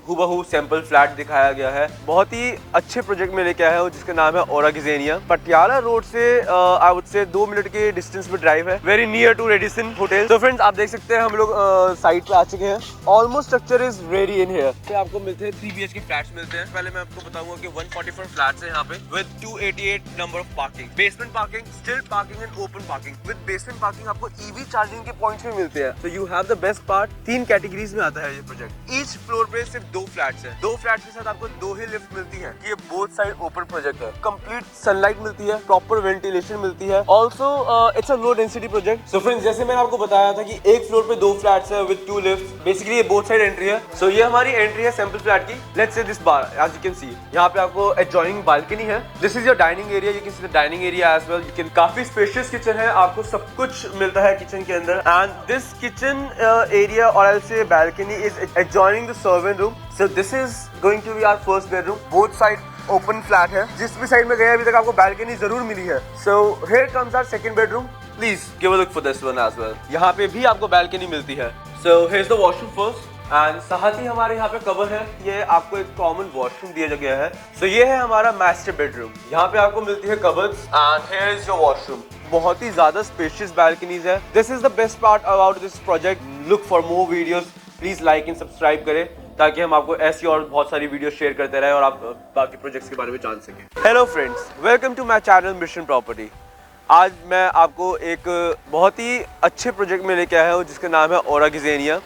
हूबहू sample flat दिखाया गया है। बहुत ही अच्छे प्रोजेक्ट में लेके आया हूँ जिसका नाम है ओरा गिजेनिया। पटियाला रोड से आई वुड से 2 मिनट के डिस्टेंस पे ड्राइव है, very near to Radisson hotel. तो फ्रेंड्स आप देख सकते हैं हम लोग साइट पे आ चुके हैं। Almost structure is ready in here. पे आपको मिलते हैं 3 BHK फ्लैट्स मिलते हैं। पहले मैं आपको बताऊंगा कि 144 फ्लैट्स है यहाँ पे with 288 number of parking, basement parking, स्टिल्ट parking and open parking. With basement parking आपको EV चार्जिंग के पॉइंट्स भी मिलते हैं। तो you have the best part. 3 categories में आता है ये प्रोजेक्ट। ईच फ्लोर पे सिर्फ 2 फ्लैट्स है। 2 फ्लैट्स के साथ आपको 2 ही लिफ्ट मिलती है। ये बोथ साइड ओपन प्रोजेक्ट है। कंप्लीट सनलाइट मिलती है, प्रॉपर वेंटिलेशन मिलती है। Also it's a low density project. So friends जैसे मैंने आपको बताया था कि एक फ्लोर पे 2 फ्लैट्स है विद 2 लिफ्ट। बेसिकली ये बोथ साइड एंट्री है। सो ये हमारी एंट्री है सैंपल फ्लैट की। Let's say this bar as you can see यहाँ पे आपको एडजॉइनिंग बालकनी है। This is your dining area. You can see the dining area as well. You can काफी स्पेशियस किचन है, आपको सब कुछ मिलता है किचन के अंदर। एंड दिस किचन एरिया और I say balcony is adjoining the servant room. So this is going to be our first bedroom. Both side open flat है। जिस भी साइड में गए अभी तक आपको बालकनी जरूर मिली है। So here comes our second bedroom. Please give a look for this one as well. यहाँ पे भी आपको बालकनी मिलती है। So here is the washroom first and साथ ही हमारे यहाँ पे कवर है। ये आपको एक कॉमन वॉशरूम दिया गया है। सो ये है हमारा मास्टर बेडरूम। यहाँ पे आपको मिलती है cupboards and here is your washroom. बहुत ही ज्यादा स्पेशियस बालकनीज है। This is the best part about this project. Look for more videos. Please like and subscribe करें ताकि हम आपको ऐसी और बहुत सारी वीडियो शेयर करते रहे और आप बाकी प्रोजेक्ट्स के बारे में जान सकें। Hello friends, welcome to my channel mission property. आज मैं आपको एक बहुत ही अच्छे प्रोजेक्ट में लेके आया हूँ जिसका नाम है ओरा गिजेनिया।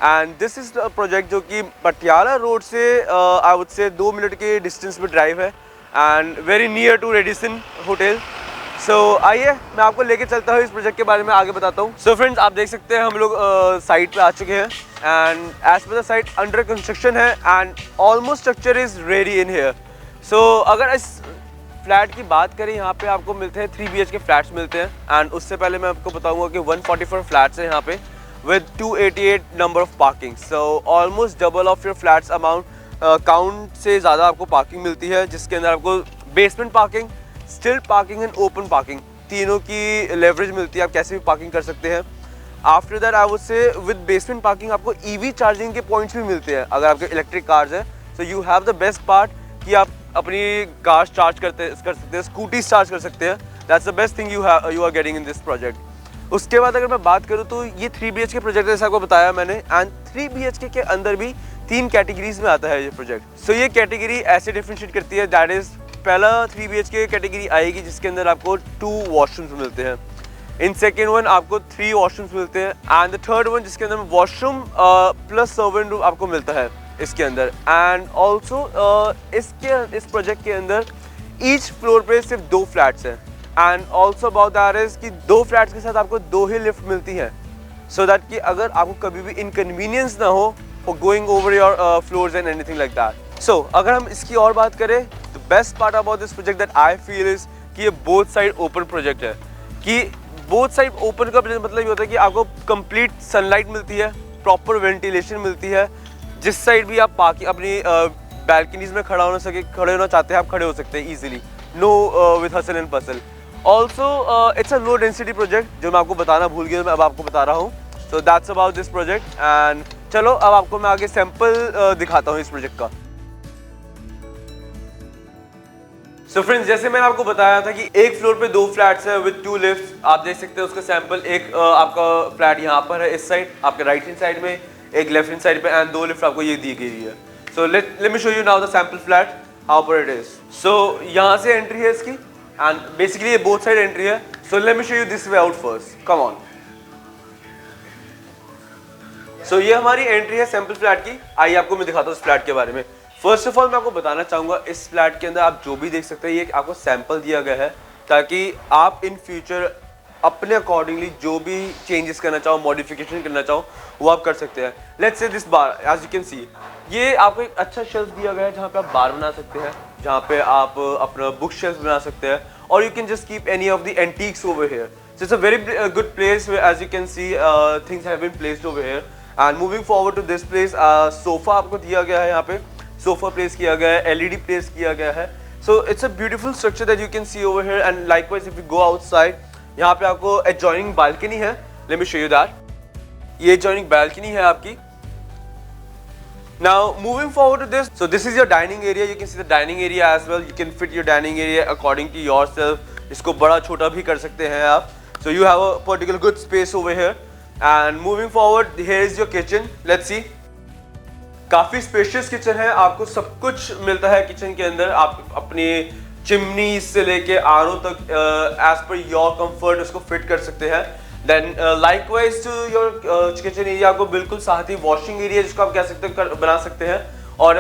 एंड दिस इज प्रोजेक्ट जो कि पटियाला रोड से आई वुड से 2 मिनट के डिस्टेंस पे ड्राइव है and very near to Radisson hotel. So आइए मैं आपको लेके चलता हूँ इस प्रोजेक्ट के बारे में, आगे बताता हूँ। सो फ्रेंड्स आप देख सकते हैं हम लोग साइट पे आ चुके हैं and as per the site under construction है and almost structure is ready in here. So अगर इस फ्लैट की बात करें यहाँ पे आपको मिलते हैं 3 BHK फ्लैट्स मिलते हैं। एंड उससे पहले मैं आपको बताऊंगा कि 144 फ्लैट्स हैं यहाँ पे with 288 number of parking. So almost double of your flats amount count से ज़्यादा आपको पार्किंग मिलती है, जिसके अंदर आपको बेसमेंट पार्किंग, स्टिल्ट पार्किंग एंड ओपन पार्किंग तीनों की लेवरेज मिलती है। आप कैसे भी पार्किंग कर सकते हैं। After that I would say with basement parking आपको EV चार्जिंग के पॉइंट्स भी मिलते हैं अगर आपके इलेक्ट्रिक कार्स हैं। So you have the best part कि आप अपनी कार चार्ज कर सकते हैं, स्कूटी चार्ज कर सकते हैं। That's the best thing you are getting in this project. उसके बाद अगर मैं बात करूँ तो ये 3 BHK प्रोजेक्ट जैसा आपको बताया मैंने। एंड 3 BHK के अंदर भी 3 कैटेगरीज में आता है ये प्रोजेक्ट। सो ये कैटेगरी ऐसे डिफरेंशिएट करती है। दैट इज पहला 3 BHK कैटेगरी आएगी जिसके अंदर आपको 2 वॉशरूम्स मिलते हैं। इन सेकेंड वन आपको 3 वॉशरूम्स मिलते हैं एंड द थर्ड वन जिसके अंदर वॉशरूम प्लस सर्वेंट रूम आपको मिलता है इसके अंदर। एंड ऑल्सो इस प्रोजेक्ट के अंदर ईच फ्लोर पे सिर्फ 2 फ्लैट्स हैं। And also about that is कि 2 फ्लैट्स के साथ आपको 2 ही लिफ्ट मिलती है। सो दैट कि अगर आपको कभी भी इनकन्वीनियंस ना हो for going over your floors and anything like that. So अगर हम इसकी और बात करें तो best part about this project that I feel is कि ये बोथ साइड ओपन प्रोजेक्ट है। कि बोथ साइड ओपन का मतलब ये होता है कि आपको कंप्लीट सनलाइट मिलती है, प्रॉपर वेंटिलेशन मिलती है। जिस साइड भी आप अपनी बैल्कनीज में खड़े होना चाहते हैं आप खड़े हो सकते हैं easily, no with hassle and पसल। Also it's a low density project जो मैं आपको बताना भूल गया, मैं अब आपको बता रहा हूँ। So that's about this project. And चलो अब आपको मैं आगे सैंपल दिखाता हूँ इस प्रोजेक्ट का। सो फ्रेंड्स जैसे मैंने आपको बताया था कि एक फ्लोर पे 2 फ्लैट्स है विद 2 लिफ्ट्स। आप देख सकते हैं उसका सैंपल। एक आपका फ्लैट यहाँ पर है इस साइड आपके राइट हैंड साइड में, एक लेफ्ट हैंड साइड पे एंड 2 लिफ्ट आपको ये दी गई है। So let me show you now the sample flat how पर इट इज। सो यहाँ से एंट्री है इसकी एंड बेसिकली ये बोथ साइड एंट्री है। So let me show you this way out first, come on. So ये हमारी entry है सैंपल फ्लैट की। आइए आपको मैं दिखाता हूँ इस फ्लैट के बारे में। फर्स्ट ऑफ ऑल मैं आपको बताना चाहूँगा इस फ्लैट के अंदर आप जो भी देख सकते हैं ये आपको सैंपल दिया गया है ताकि आप इन फ्यूचर अपने अकॉर्डिंगली जो भी चेंजेस करना चाहो, मॉडिफिकेशन करना चाहो वो आप कर सकते हैं। Let's say this bar as you can see ये आपको एक अच्छा शेल्फ दिया गया है जहाँ पे आप बार बना सकते हैं, जहाँ पे आप अपना बुक शेल्फ बना सकते हैं और you can just keep any of the antiques over here. So it's a very good place as you can see things have been placed over here. And moving forward to this place sofa आपको दिया गया है, यहाँ पे sofa place किया गया है, LED place किया गया है। सो it's a beautiful structure that you can C over here. And likewise if you go outside यहाँ पे आपको एडजॉइनिंग बालकनी है। Late me show you that. ये एडजॉइनिंग बालकनी है आपकी। Now moving forward to this, so this is your dining area. You can see the dining area as well. You can fit your dining area according to yourself. इसको बड़ा छोटा भी कर सकते हैं आप. So you have a particular good space over here. And moving forward, here is your kitchen. Let's see. काफी spacious kitchen है. आपको सब कुछ मिलता है किचन के अंदर. आप अपने चिमनी से लेके आरओ तक एज पर योर कंफर्ट उसको फिट कर सकते हैं. Then likewise to your kitchen area को बिल्कुल साथ ही वॉशिंग एरिया जिसको आप कह सकते हैं बना सकते हैं. और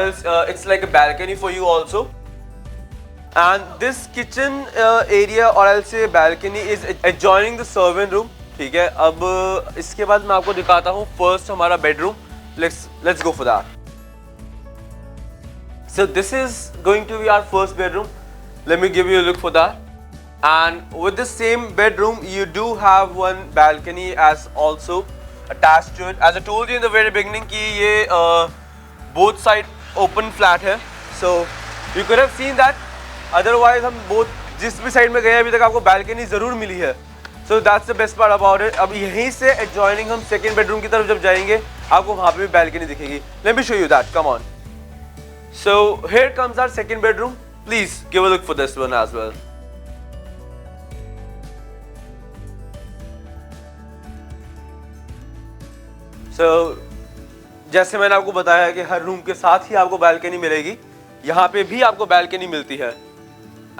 it's like a balcony for you also. And this kitchen area और एल से balcony is adjoining the servant room. ठीक है, अब इसके बाद मैं आपको दिखाता हूँ फर्स्ट हमारा bedroom. Let's go for that. So this is going to be our first bedroom. Let me give you a look for that. And with the same bedroom, you do have one balcony as also attached to it. As I told you in the very beginning, कि ये both side open flat है. So you could have seen that. Otherwise हम both जिस भी side में गए अभी तक आपको balcony ज़रूर मिली है. So that's the best part about it. अब यहीं से adjoining हम second bedroom की तरफ जब जाएंगे, आपको वहाँ पे भी balcony दिखेगी. Let me show you that. Come on. So here comes our second bedroom. Please give a look for this one as well. So जैसे मैंने आपको बताया कि हर रूम के साथ ही आपको बालकनी मिलेगी, यहाँ पे भी आपको बालकनी मिलती है.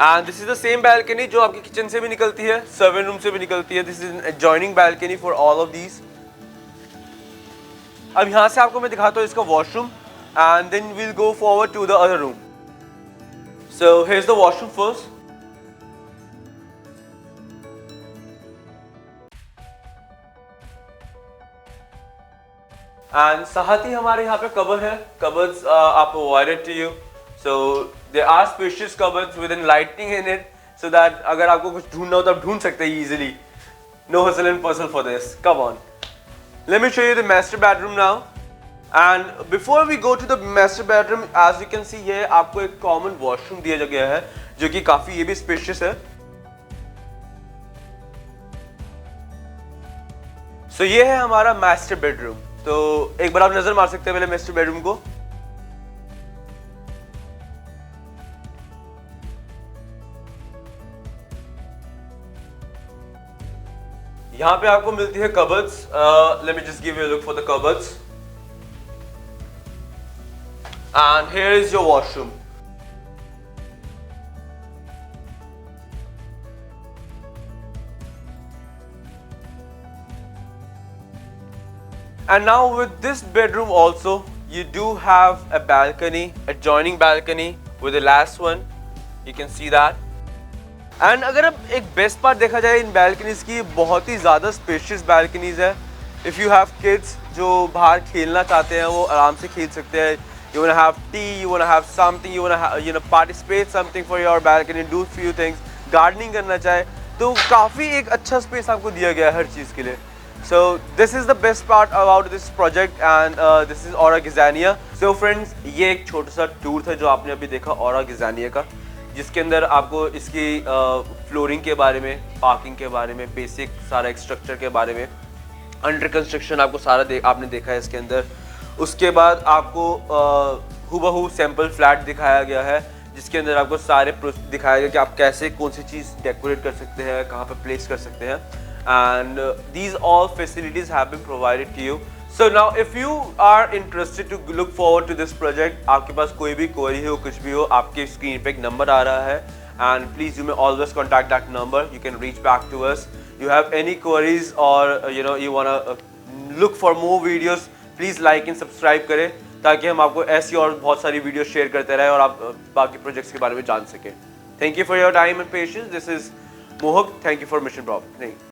And this is the same balcony जो आपकी किचन से भी निकलती है, सर्वेंट रूम से भी निकलती है. This is an adjoining balcony for all of these. अब यहाँ से आपको मैं दिखाता हूँ इसका washroom. And then we'll go forward to the other room. So here's the washroom first. And साथ ही हमारे यहाँ पे कबर्ड है. Cupboards are provided to you. So there are spacious cupboards with lighting in it, so that अगर आपको कुछ ढूंढना हो तो आप ढूंढ सकते हैं easily. No hustle and bustle for this. Come on. Let me show you the master bedroom now. And before we go to the master bedroom, as you can see ये आपको एक common washroom दिया गया है जो कि काफी ये भी spacious है. So ये है हमारा master bedroom. तो एक बार आप नजर मार सकते हैं पहले master bedroom को. यहाँ पे आपको मिलती है cupboards. Let me just give you a look for the cupboards. And here is your washroom. And now with this bedroom also, you do have a balcony, adjoining balcony with the last one. You can see that. And अगर अब एक best part देखा जाए इन balconies की, बहुत ही ज़्यादा spacious balconies है. If you have kids जो बाहर खेलना चाहते हैं वो आराम से खेल सकते हैं. You wanna have tea, you wanna have something, you wanna participate something for your balcony, do few things. Gardening करना चाहे तो काफ़ी एक अच्छा space आपको दिया गया है हर चीज़ के लिए. So this is the best part about this project and this is Aura Gazania. So friends, ये एक छोटा सा tour था जो आपने अभी देखा Aura Gazania का, जिसके अंदर आपको इसकी फ्लोरिंग के बारे में, पार्किंग के बारे में, बेसिक सारा स्ट्रक्चर के बारे में, अंडर कंस्ट्रक्शन आपको सारा आपने देखा है इसके अंदर. उसके बाद आपको हुबहू सैंपल फ्लैट दिखाया गया है जिसके अंदर आपको सारे दिखाया गया कि आप कैसे कौन सी चीज़ डेकोरेट कर सकते हैं, कहाँ पे प्लेस कर सकते हैं. And these all facilities have been provided to you. So now if you are interested to look forward to this project, आपके पास कोई भी क्वेरी हो, कुछ भी हो, आपके स्क्रीन पे एक नंबर आ रहा है. And please you may always contact that number. You can reach back to us. You have any queries or you want look for more videos, please like and subscribe करें ताकि हम आपको ऐसी और बहुत सारी वीडियो शेयर करते रहें और आप बाकी प्रोजेक्ट्स के बारे में जान सकें. Thank you for your time and patience. This is Mohak. Thank you for mission prop. नहीं